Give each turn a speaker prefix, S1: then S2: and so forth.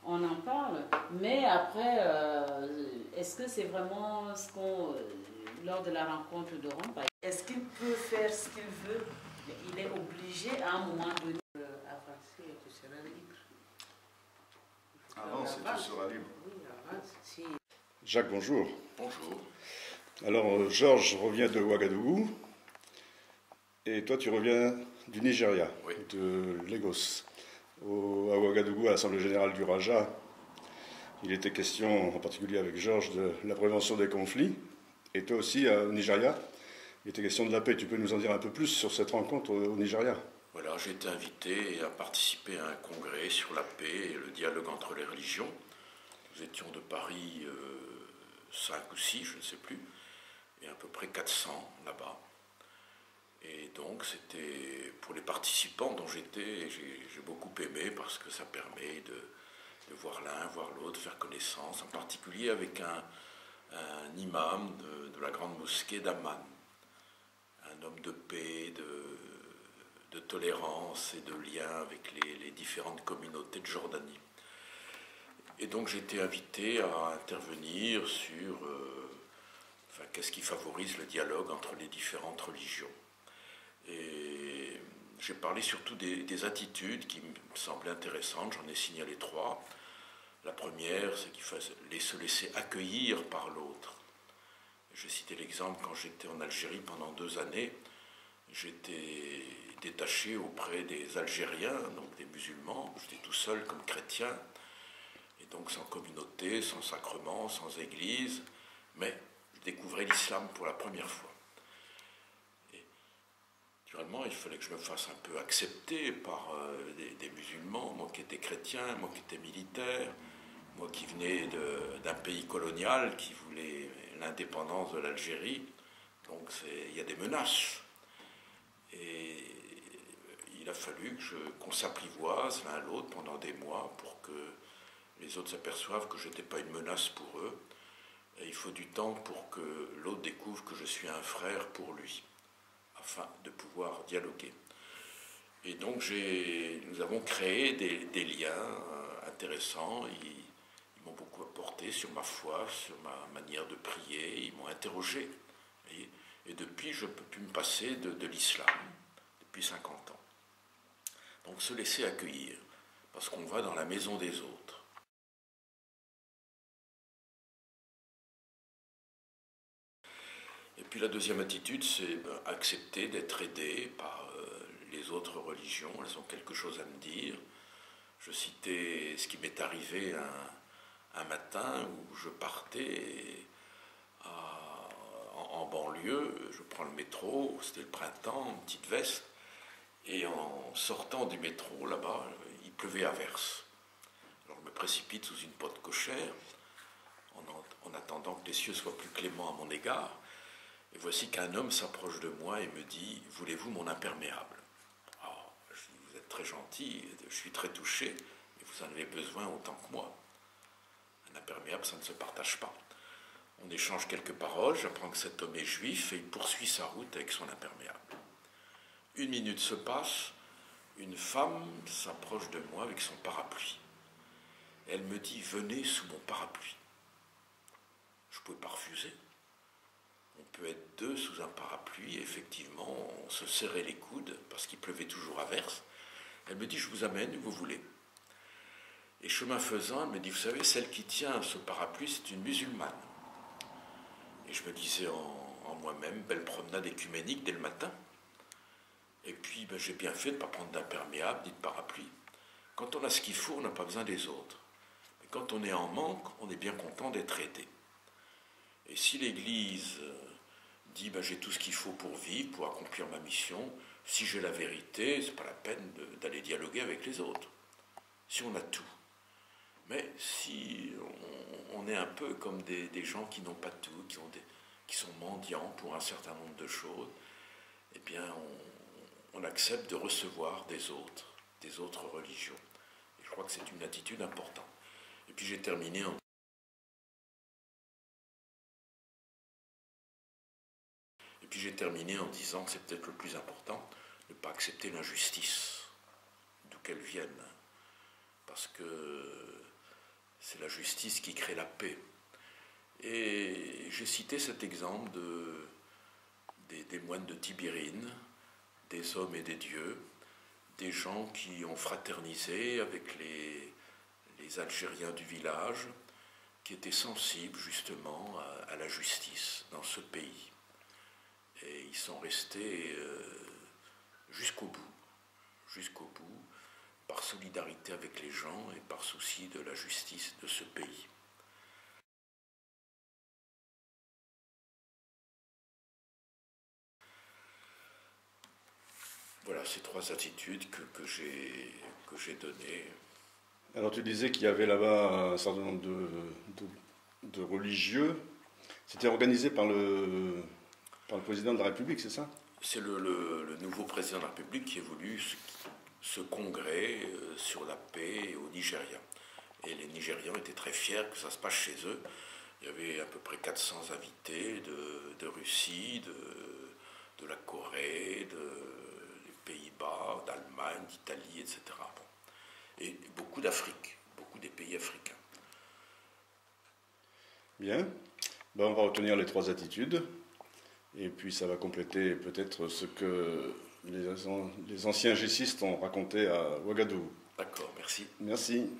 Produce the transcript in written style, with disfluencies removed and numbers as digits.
S1: on en parle, mais après, est-ce que c'est vraiment ce qu'on, lors de la rencontre de Rome, est-ce qu'il peut faire ce qu'il veut, mais il est obligé à un moment donné, à partir, tu seras libre.
S2: Avance et tu seras libre.
S1: Oui, avance, si.
S2: Jacques, bonjour.
S3: Bonjour.
S2: Alors, Georges revient de Ouagadougou, et toi tu reviens du Nigeria,
S3: Oui.
S2: de Lagos. À Ouagadougou, à l'Assemblée Générale du Raja, il était question, en particulier avec Georges, de la prévention des conflits. Et toi aussi, au Nigeria, il était question de la paix. Tu peux nous en dire un peu plus sur cette rencontre au Nigeria?
S3: Voilà, j'ai été invité à participer à un congrès sur la paix et le dialogue entre les religions. Nous étions de Paris 5 ou 6, je ne sais plus, et à peu près 400 là-bas. Et donc c'était pour les participants dont j'étais, j'ai beaucoup aimé parce que ça permet de voir l'un, voir l'autre, faire connaissance, en particulier avec un imam de la grande mosquée d'Amman, un homme de paix, de tolérance et de lien avec les différentes communautés de Jordanie. Et donc j'ai été invité à intervenir sur qu'est-ce qui favorise le dialogue entre les différentes religions. Et j'ai parlé surtout des attitudes qui me semblaient intéressantes, j'en ai signalé 3. La première, c'est qu'il fallait se laisser accueillir par l'autre. J'ai cité l'exemple quand j'étais en Algérie pendant 2 années, j'étais détaché auprès des Algériens, donc des musulmans, j'étais tout seul comme chrétien, et donc sans communauté, sans sacrement, sans église, mais je découvrais l'islam pour la première fois. Naturellement, il fallait que je me fasse un peu accepter par des musulmans, moi qui étais chrétien, moi qui étais militaire, moi qui venais d'un pays colonial qui voulait l'indépendance de l'Algérie. Donc il y a des menaces. Et il a fallu qu'on s'apprivoise l'un à l'autre pendant des mois pour que les autres s'aperçoivent que je n'étais pas une menace pour eux. Et il faut du temps pour que l'autre découvre que je suis un frère pour lui, afin de pouvoir dialoguer. Et donc nous avons créé des liens intéressants. Ils m'ont beaucoup apporté sur ma foi, sur ma manière de prier, ils m'ont interrogé. Et depuis, je ne peux plus me passer de l'islam, depuis 50 ans. Donc se laisser accueillir, parce qu'on va dans la maison des autres. Et puis la deuxième attitude, c'est accepter d'être aidé par les autres religions. Elles ont quelque chose à me dire. Je citais ce qui m'est arrivé un matin où je partais en banlieue, je prends le métro, c'était le printemps, une petite veste, et en sortant du métro, là-bas, il pleuvait à verse. Alors je me précipite sous une porte cochère, en attendant que les cieux soient plus cléments à mon égard, et voici qu'un homme s'approche de moi et me dit « Voulez-vous mon imperméable ?» Alors, je dis « Vous êtes très gentil, je suis très touché, mais vous en avez besoin autant que moi. » Un imperméable, ça ne se partage pas. On échange quelques paroles, j'apprends que cet homme est juif et il poursuit sa route avec son imperméable. 1 minute se passe, une femme s'approche de moi avec son parapluie. Elle me dit « Venez sous mon parapluie ». Je ne pouvais pas refuser. On peut être 2 sous un parapluie, et effectivement, on se serrait les coudes parce qu'il pleuvait toujours à verse. Elle me dit « Je vous amène où vous voulez ». Et chemin faisant, elle me dit « Vous savez, celle qui tient ce parapluie, c'est une musulmane ». Et je me disais en moi-même, belle promenade écuménique dès le matin. Et puis j'ai bien fait de ne pas prendre d'imperméable ni de parapluie. Quand on a ce qu'il faut, on n'a pas besoin des autres. Mais quand on est en manque, on est bien content d'être aidé. Et si l'Église dit j'ai tout ce qu'il faut pour vivre, pour accomplir ma mission, si j'ai la vérité, ce n'est pas la peine d'aller dialoguer avec les autres. Si on a tout. Mais si on est un peu comme des gens qui n'ont pas tout, qui sont mendiants pour un certain nombre de choses, eh bien on accepte de recevoir des autres religions. Et je crois que c'est une attitude importante. Et puis j'ai terminé en disant que c'est peut-être le plus important, ne pas accepter l'injustice, d'où qu'elle vienne. Parce que c'est la justice qui crée la paix. Et j'ai cité cet exemple des moines de Tibérine, des hommes et des dieux, des gens qui ont fraternisé avec les Algériens du village, qui étaient sensibles justement à la justice dans ce pays. Et ils sont restés jusqu'au bout, par solidarité avec les gens et par souci de la justice de ce pays. Voilà ces trois attitudes que j'ai données.
S2: Alors tu disais qu'il y avait là-bas un certain nombre de religieux. C'était organisé par le président de la République, c'est ça?
S3: C'est le nouveau président de la République qui a voulu ce congrès sur la paix au Nigeria. Et les Nigérians étaient très fiers que ça se passe chez eux. Il y avait à peu près 400 invités de Russie, de la Corée, des Pays-Bas, d'Allemagne, d'Italie, etc. Bon. Et beaucoup d'Afrique, beaucoup des pays africains.
S2: Bien. Ben, on va retenir les trois attitudes. Et puis ça va compléter peut-être ce que les anciens gessistes ont raconté à Ouagadougou.
S3: D'accord, merci.
S2: Merci.